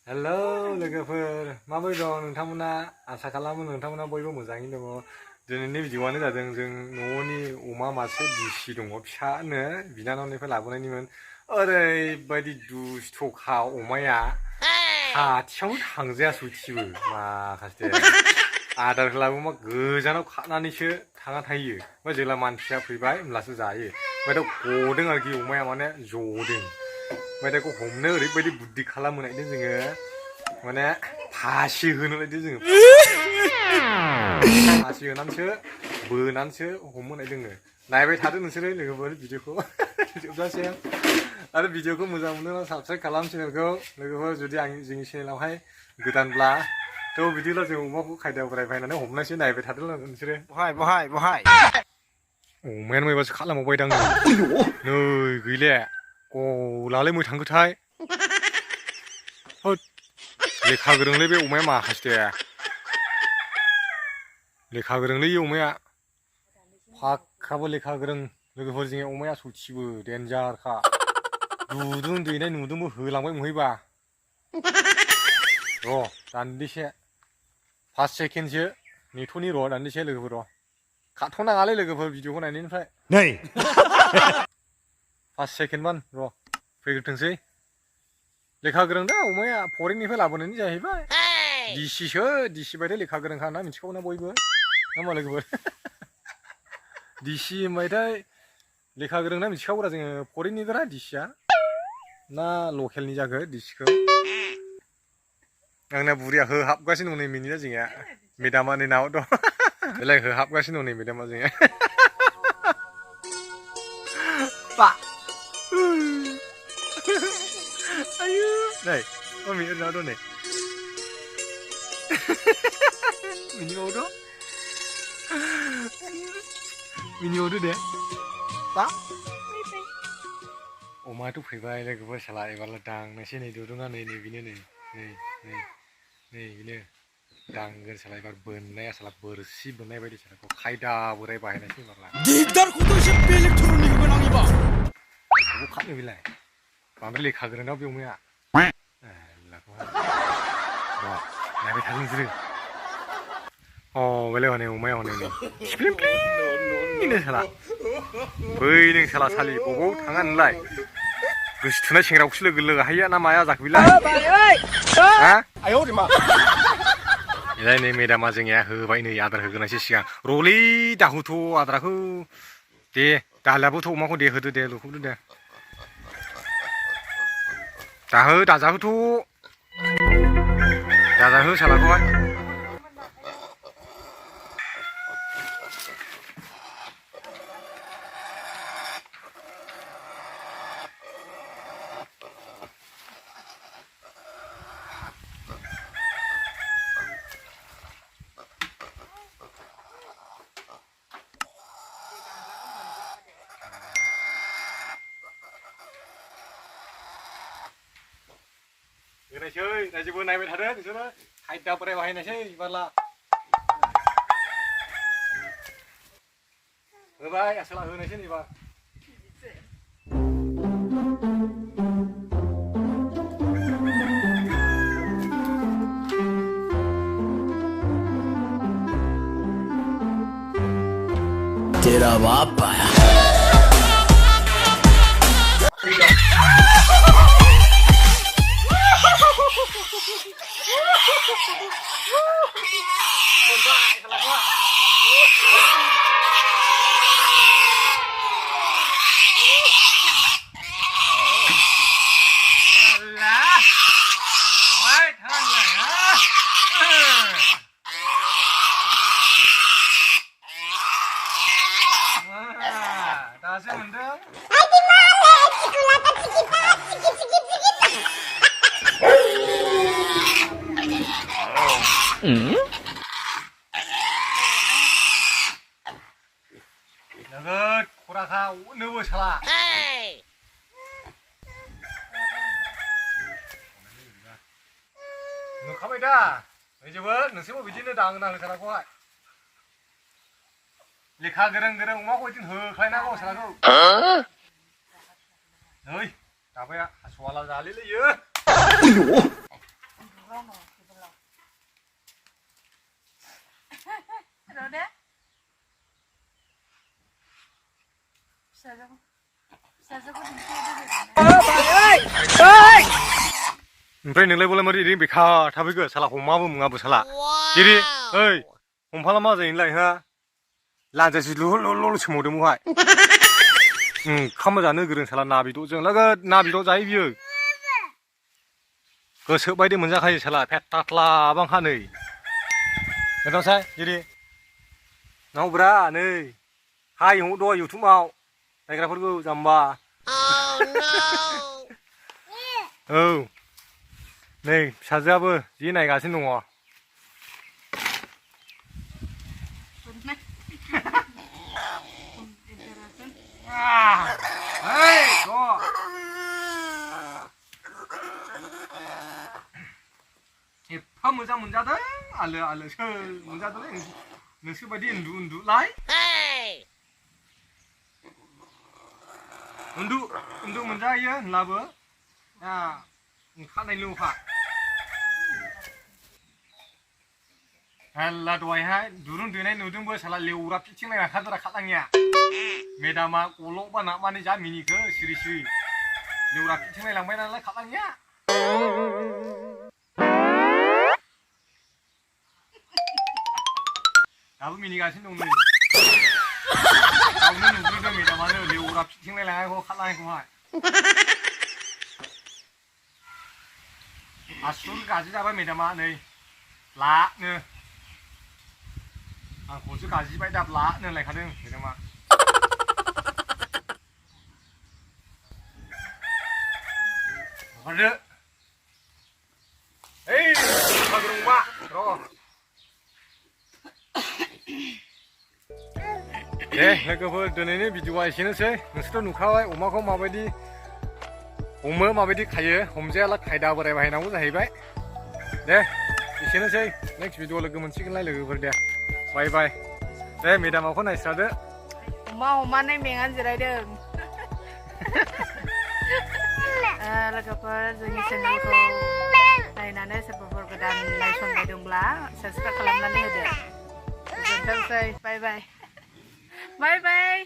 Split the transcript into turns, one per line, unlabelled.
हेल' लोगोफोर माबोरै दं नोंथांमोना आसा खालामो नोंथांमोना बयबो मोजाङैनो दङ दिनैनि भिडिअ'आनो जादों जों न'नि अमा मासे दिसि दङ फिसानो बिनानावनिफ्राय लाबोनायनिमोन ओरैबायदि दुस्थ'खा अमाया खाथियावनो थांजाया सयथिबो माखासे आदारखौ लाबोबा मा गोजानाव खानानैसो थांना थायो ओमफ्राय जेब्ला मानसिया फैबाय होमब्लासो जायो ओमफ्राय दा गदों आरोखि अमाया माने जदों ओमफ्राय दा हमनो ओरैबायदि बुद्धि खालामहोनायदों जोङो माने फासि होनो लायदों जोङो फासि होनानैसो बोनानैसो हमहोनाय दोङो नायबाय थादो नोंसोरो लोगोफोर भिडिअखौ जोबजासिम आरो भिडिअखौ मोजां मोनोब्ला साबस्क्राइब खालाम चेनेलखौ लोगोफोर जुदि आं जोंनि चेनेलावहाय गोदानब्ला थ' बिदिब्ला जों अमाखौ खायदा बोराय बायनानै हमनायसो नायबाय थादो नोंसोरो
बहाय
अमायानो मायबासो खालामबावबायदां नै गैले गलालाय मै थांखोथाय होद लेखा गोरोंलै बे अमाया माखासे लेखा गोरोंलै अमाया फाक्काबो लेखा गोरों लोगोफोर जोंनि अमाया सयथिबो देन्जारखा दुदुं दैनाय नुदोंबो होलांबाय मोहैबा र' दान्दिसे 5 सेकेन्डसो नेथ'नि र' दान्दिसे लोगोफोर र' खाथ'नाङालै लोगोफोर भिडिअखौ नायनायनिफ्राय
नै
5 सेकेन्डमान र' फैग्रोथोंसै लेखा गोरों दा अमाया फरेननिफ्राय लाबोनायनि जाहैबाय दिसि बायदि लेखा गोरोंखा होनना मिथिखागौना बयबो नामा लोगोफोर दिसि होनबायथाय लेखा गोरों ना मिथिखागौरा जोङो फरेननिफोरा दिसिया ना लकेलनि जाखो दिसिखौ आंना बुरिया होहाबगासिनो दं नै मिनिया जोंनिया मेदामा नै नाव दं बेलाय होहाबगासिनो दं नै मेदामा जोंनिया बा ayo này con mình ăn đâu này mình yêu đó mình yêu đó đấy bá अमा थ' फैबाय लोगोफोर साला एबारलाय दांनोसै नै दुरुङा नै बेनो नै बेनो दांगोन साला एबार बोननाया साला बोरसि बोननाय बायदि सालाखौ खायदा बोराय बाहायनायसै एबारलाय
दिगदारखौथ' एसे बेलेग धरननि होगोन आं एबार
बबाव खारनो बेलाय बांद्राय लेखा गोरोंना बे अमाया नायबाय थागोन नोंसोरो बेलाय हनै अमाया हनै नै खिफ्लिमफ्लिनो साला बै नों साला सालि बबाव थाङा नोंलाय गोसो थुनाय सेंग्राखौसो लोगो हायिया ना माया जाखो बेलाय बेलाय नै मेदामा जोंनिया होबाय नै आदार होगोनायसो सिगां रलै दाहोथ' आदारखौ दे दालायाबोथ' अमाखौ दे होदो दे लुखौदो दे दाजाहोथ' दाजाहो सालाखौहाय होनायसै रायजोबो नायबाय थादो नोंसोरो खायदा बोराय बाहायनायसै एबारला होबाय आसोला होनायसै एबार
तेरा बाप आया
दासो मोनदों नोगोद खराखा अनोबो साला नुखाबाय दा जोबोद नोंसोरबो बिदिनो दाङो सालाखौहाय लेखा गोरों अमाखौ बिदिनो होख्लायनांगौ सालाखौ नै दाबाया हासुवाला जालेलै
nổ thì bên lòng rồi đấy sao ra có thằng kia đấy
ओमफ्राय नोंलाय बोलाय मारै ओरैनो बेखा थाफैखो साला हमाबो मुङाबो साला जिरि ओइ हमफाला मा जायो नोंलाय हा लान्जायसो ल'ल' सोमावदों बहाय ओंखाम जानो गोरों साला ना बेदरजों लोगोद ना बेदर जायो बियो गोसो बायदि मोनजाखायो साला फेथाथ्ला बांखा नै खोन्थासाय जिरि नावब्रा नै हाय हं दहाय इउटुबाव नायग्राफोरखौ जाम्बा औ नै फिसाजोआबो जि नायगासिनो दङ एफा मोजां मोनजादों आलो आलोसो मोनजादोंलै नोंसोर बायदि उन्दुलाय उन्दु मोनजायो होनब्लाबो ओंखारनाय ल'खा हेला दहायहाय दुरुं दैनाय नुदोंबो साला लेवरा फिथिंनाय ओंखारदोरा खालांनिया मेदामा गल'बा नामानि जा मिनिखो सिरि सिरि लेवरा फिथिंनाय लांबाय नालाय खालांनिया दाबो मिनिगासिनो दं नै गावनो नुग्रोदों मेदामानो लेवरा फिथिंनाय लांनायखौ खालांनायखौहाय आसुर गाज्रि जाबाय मेदामा नै लानो आंखौसो गाज्रिबाय दाब लानो होनलायखादों मेदामा हरदो ओइ हाग्रंबा र' दे लोगोफोर दिनैनि भिडिअआ एसेनोसै नोंसोरथ' नुखाबाय अमाखौ माबायदि हमो माबायदि खायो हमजायाला खायदा बोराय बाहायनांगौ जाहैबाय दे एसेनोसै नेक्स्ट भिडिअ लोगो मोनसिगोनलाय लोगोफोर दे बाय बाय दे मेदामाखौ नायस्रादो
अमानै मेंनानै जिरायदों लोगोफोर जोंनि चेनेलखौ नायनानै सोरबाफोर गोदान नायसनबाय दंब्ला साबस्क्राइब खालामनानै होदो गोजोनथोंसै बाय बाय